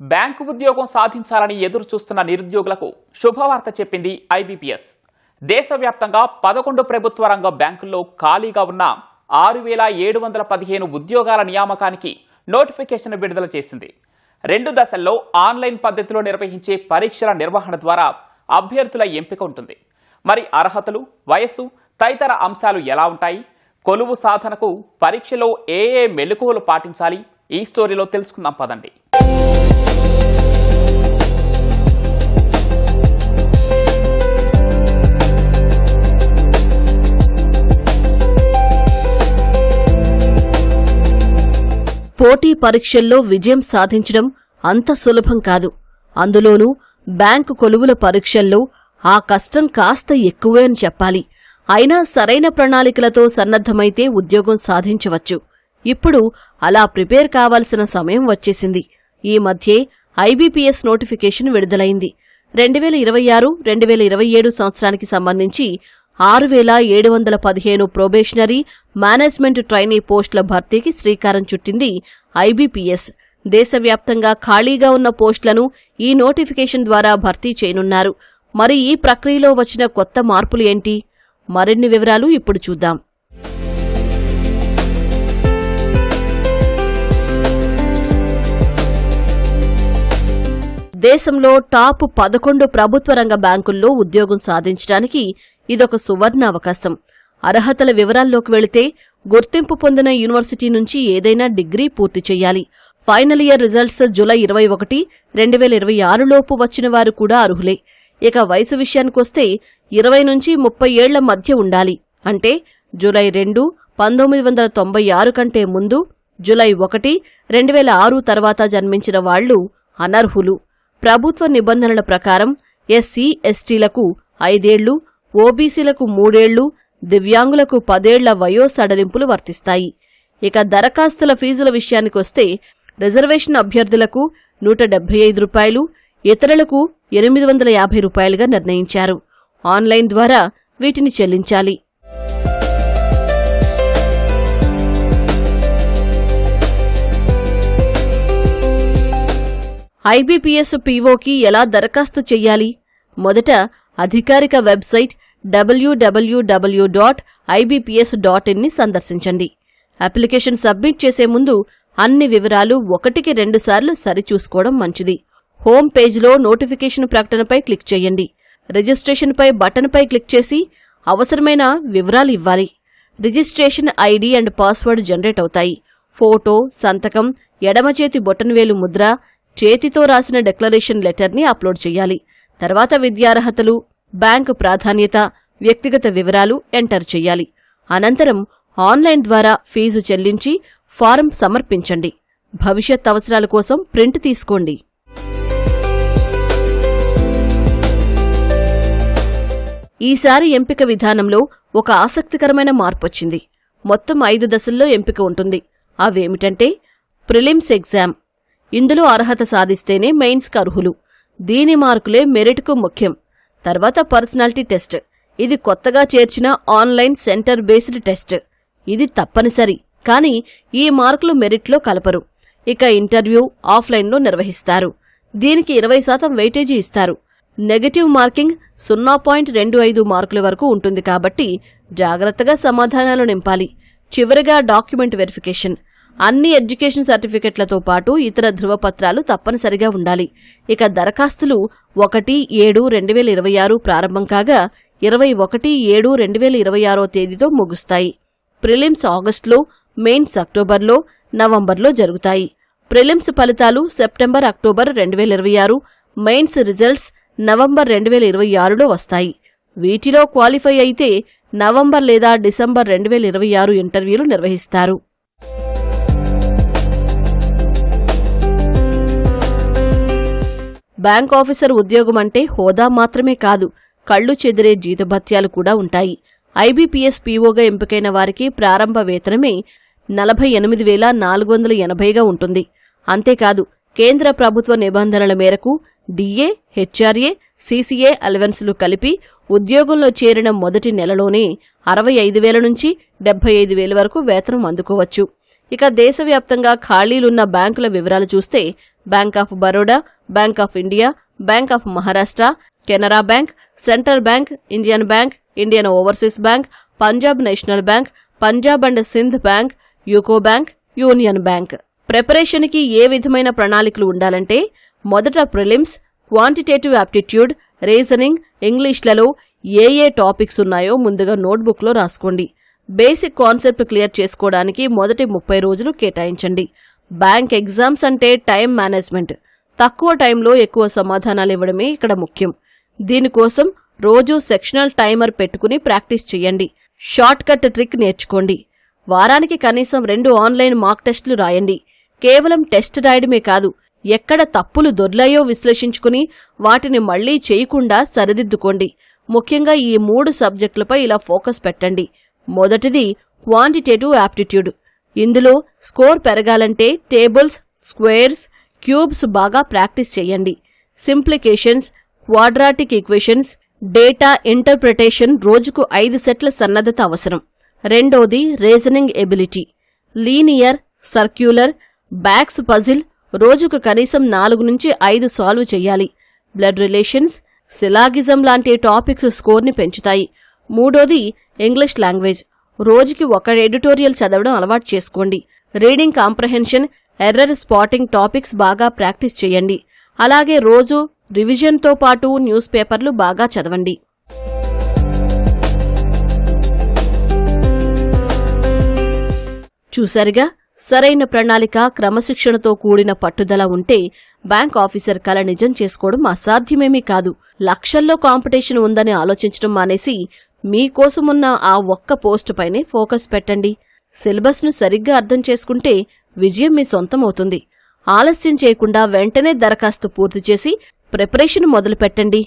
Bank ఉద్యోగం సాధించాలని ఎదురు చూస్తున్న నిరుద్యోగులకు శుభవార్త చెప్పింది ఐబీపీఎస్. దేశవ్యాప్తంగా 11 ప్రభుత్వ రంగ బ్యాంకుల్లో ఖాళీగా ఉన్న 6,715 ఉద్యోగాల నియామకానికి నోటిఫికేషన్ విడుదల చేసింది. 2 దశల్లో ఆన్లైన్ పద్ధతిలో నిర్వహించే పరీక్షల నిర్వహణ ద్వారా అభ్యర్థుల ఎంపిక ఉంటుంది. మరి అర్హతలు, వయస్సు తదితర అంశాలు ఎలా ఉంటాయి? కొలువు సాధనకు పరీక్షలో ఏ మెలకువలు పాటించాలి? ఈ స్టోరీలో తెలుసుకుందాం పదండి. పోటీ పరీక్షల్లో విజయం సాధించడం అంత సులభం కాదు. అందులోనూ బ్యాంకు కొలువుల పరీక్షల్లో ఆ కష్టం కాస్త ఎక్కువే అని చెప్పాలి. అయినా సరైన ప్రణాళికలతో సన్నద్ధమైతే ఉద్యోగం సాధించవచ్చు. ఇప్పుడు అలా ప్రిపేర్ కావాల్సిన సమయం వచ్చేసింది. ఈ మధ్యే ఐబీపీఎస్ నోటిఫికేషన్ విడుదలైంది. 2026-2027 సంవత్సరానికి సంబంధించి 6,715 ప్రొబేషనరీ, మేనేజ్మెంట్ ట్రైనీ పోస్టుల భర్తీకి శ్రీకారం చుట్టింది ఐబీపీఎస్. దేశవ్యాప్తంగా ఖాళీగా ఉన్న పోస్టులను ఈ నోటిఫికేషన్ ద్వారా భర్తీ చేయనున్నారు. మరి ఈ ప్రక్రియలో వచ్చిన కొత్త మార్పులు ఏంటి? మరిన్ని వివరాలు ఇప్పుడు చూద్దాం. దేశంలో టాప్ 11 ప్రభుత్వ రంగ బ్యాంకుల్లో ఉద్యోగం సాధించడానికి ఇదొక సువర్ణ అవకాశం. అర్హతల వివరాల్లోకి వెళితే గుర్తింపు పొందిన యూనివర్సిటీ నుంచి ఏదైనా డిగ్రీ పూర్తి చేయాలి. ఫైనల్ ఇయర్ రిజల్ట్స్ జూలై 21, 2026 లోపు వచ్చిన వారు కూడా అర్హులే. ఇక వయసు విషయానికొస్తే 20 నుంచి 30 ఏళ్ల మధ్య ఉండాలి. అంటే జూలై 2, 1996 కంటే ముందు, జూలై 1, 2006 తర్వాత జన్మించిన వాళ్లు అనర్హులు. ప్రభుత్వ నిబంధనల ప్రకారం ఎస్సీ, ఎస్టీలకు 5 ఏళ్లు, ఓబీసీలకు 3 ఏళ్లు, దివ్యాంగులకు 10 ఏళ్ల వయో సడలింపులు వర్తిస్తాయి. ఇక దరఖాస్తుల ఫీజుల విషయానికొస్తే రిజర్వేషన్ అభ్యర్థులకు ₹175, ఇతరులకు ₹850గా నిర్ణయించారు. ఆన్లైన్ ద్వారా వీటిని చెల్లించాలి. ఐబీపీఎస్ పీఓకి ఎలా దరఖాస్తు చెయ్యాలి? మొదట అధికారిక వెబ్సైట్ www.ibps.in ని సందర్శించండి. అప్లికేషన్ సబ్మిట్ చేసే ముందు అన్ని వివరాలు 1కి 2 సార్లు సరిచూసుకోవడం మంచిది. హోమ్ పేజ్లో నోటిఫికేషన్ ప్రకటనపై క్లిక్ చేయండి. రిజిస్ట్రేషన్పై బటన్పై క్లిక్ చేసి అవసరమైన వివరాలు ఇవ్వాలి. Registration ID and password generate అవుతాయి. ఫోటో, సంతకం, ఎడమచేతి బొటనవేలు ముద్ర, చేతితో రాసిన డిక్లరేషన్ లెటర్ని అప్లోడ్ చేయాలి. తర్వాత విద్యార్హతలు, బ్యాంకు ప్రాధాన్యత, వ్యక్తిగత వివరాలు ఎంటర్ చెయ్యాలి. అనంతరం ఆన్లైన్ ద్వారా ఫీజు చెల్లించి ఫారం సమర్పించండి. భవిష్యత్ అవసరాల కోసం ప్రింట్ తీసుకోండి. ఈసారి ఎంపిక విధానంలో ఒక ఆసక్తికరమైన మార్పొచ్చింది. మొత్తం 5 దశల్లో ఎంపిక ఉంటుంది. అవేమిటంటే ప్రిలిమ్స్ ఎగ్జామ్. ఇందులో అర్హత సాధిస్తేనే మెయిన్స్కి అర్హులు. దీని మార్కులే మెరిట్కు ముఖ్యం. తర్వాత పర్సనాలిటీ టెస్ట్. ఇది కొత్తగా చేర్చిన ఆన్లైన్ సెంటర్ బేస్డ్ టెస్ట్. ఇది తప్పనిసరి, కానీ ఈ మార్కులు మెరిట్లో కలపరు. ఇక ఇంటర్వ్యూ ఆఫ్లైన్లో నిర్వహిస్తారు. దీనికి 20% వెయిటేజీ ఇస్తారు. నెగటివ్ మార్కింగ్ 0.25 మార్కుల వరకు ఉంటుంది కాబట్టి జాగ్రత్తగా సమాధానాలు నింపాలి. చివరిగా డాక్యుమెంట్ వెరిఫికేషన్. అన్ని ఎడ్యుకేషన్ సర్టిఫికెట్లతో పాటు ఇతర ధృవపత్రాలు తప్పనిసరిగా ఉండాలి. ఇక దరఖాస్తులు 1/7/2026 ప్రారంభం కాగా 21/7/2026 తేదీతో ముగుస్తాయి. ప్రిలిమ్స్ ఆగస్టులో, మెయిన్స్ అక్టోబర్లో, నవంబర్లో జరుగుతాయి. ప్రిలిమ్స్ ఫలితాలు September, October 2026, mains results November 2026లో వస్తాయి. వీటిలో క్వాలిఫై అయితే నవంబర్ లేదా డిసెంబర్ 2026 ఇంటర్వ్యూలు నిర్వహిస్తారు. బ్యాంక్ ఆఫీసర్ ఉద్యోగమంటే హోదా మాత్రమే కాదు, కళ్లు చెదిరే జీతభత్యాలు కూడా ఉంటాయి. ఐబీపీఎస్ పీఓగా ఎంపికైన వారికి ప్రారంభ వేతనమే 48,480గా ఉంటుంది. అంతేకాదు కేంద్ర ప్రభుత్వ నిబంధనల మేరకు డిఏ, హెచ్ఆర్ఏ, సీసీఏ అలవెన్స్లు కలిపి ఉద్యోగంలో చేరిన మొదటి నెలలోనే 65,000 నుంచి 75,000 వరకు వేతనం అందుకోవచ్చు. ఇక దేశవ్యాప్తంగా ఖాళీలున్న బ్యాంకుల వివరాలు చూస్తే Bank of Baroda, Bank of India, Bank of Maharashtra, Canara Bank, Central Bank, Indian Bank, Indian Overseas Bank, Punjab National Bank, Punjab and Sindh Bank, UCO Bank, Union Bank. ప్రిపరేషన్కి ఏ విధమైన ప్రణాళికలు ఉండాలంటే మొదట ప్రిలిమ్స్, క్వాంటిటేటివ్ యాప్టిట్యూడ్, రీజనింగ్, ఇంగ్లీష్లలో ఏ టాపిక్స్ ఉన్నాయో ముందుగా నోట్బుక్లో రాసుకోండి. బేసిక్ కాన్సెప్ట్ క్లియర్ చేసుకోవడానికి మొదటి 30 రోజులు కేటాయించండి. బ్యాంక్ ఎగ్జామ్స్ అంటే టైం మేనేజ్మెంట్. తక్కువ టైంలో ఎక్కువ సమాధానాలు ఇవ్వడమే ఇక్కడ ముఖ్యం. దీనికోసం రోజూ సెక్షనల్ టైమర్ పెట్టుకుని ప్రాక్టీస్ చెయ్యండి. షార్ట్ కట్ ట్రిక్ నేర్చుకోండి. వారానికి కనీసం 2 ఆన్లైన్ మాక్ టెస్టులు రాయండి. కేవలం టెస్ట్ రాయడమే కాదు, ఎక్కడ తప్పులు దొర్లాయో విశ్లేషించుకుని వాటిని మళ్లీ చేయకుండా సరిదిద్దుకోండి. ముఖ్యంగా ఈ 3 సబ్జెక్టులపై ఇలా ఫోకస్ పెట్టండి. మొదటిది క్వాంటిటేటివ్ యాప్టిట్యూడ్. ఇందులో స్కోర్ పెరగాలంటే టేబుల్స్, స్క్వేర్స్, క్యూబ్స్ బాగా ప్రాక్టీస్ చేయండి. సింప్లికేషన్స్, క్వాడ్రాటిక్ ఈక్వేషన్స్, డేటా ఇంటర్ప్రిటేషన్ రోజుకు 5 సెట్ల సన్నద్ధత అవసరం. రెండోది reasoning ability. Linear, circular, backs puzzle రోజుకు కనీసం 4 నుంచి 5 సాల్వ్ చెయ్యాలి. బ్లడ్ రిలేషన్స్, సిలాగిజం లాంటి టాపిక్స్ స్కోర్ని పెంచుతాయి. మూడోది ఇంగ్లీష్ లాంగ్వేజ్. రోజుకి 1 ఎడిటోరియల్ చదవడం అలవాటు చేసుకోండి. Reading comprehension, error spotting topics బాగా ప్రాక్టీస్ చేయండి. అలాగే రోజు రివిజన్తో పాటు న్యూస్ పేపర్లు బాగా చదవండి. చూశారుగా, సరైన ప్రణాళిక, క్రమశిక్షణతో కూడిన పట్టుదల ఉంటే బ్యాంక్ ఆఫీసర్ కల నిజం చేసుకోవడం అసాధ్యమేమీ కాదు. లక్షల్లో కాంపిటీషన్ ఉందని ఆలోచించడం మానేసి మీకోసమున్న ఆ ఒక్క పోస్టు పైనే ఫోకస్ పెట్టండి. సిలబస్ను సరిగ్గా అర్థం చేసుకుంటే విజయం మీ సొంతమవుతుంది. ఆలస్యం చేయకుండా వెంటనే దరఖాస్తు పూర్తి చేసి ప్రిపరేషన్ మొదలుపెట్టండి.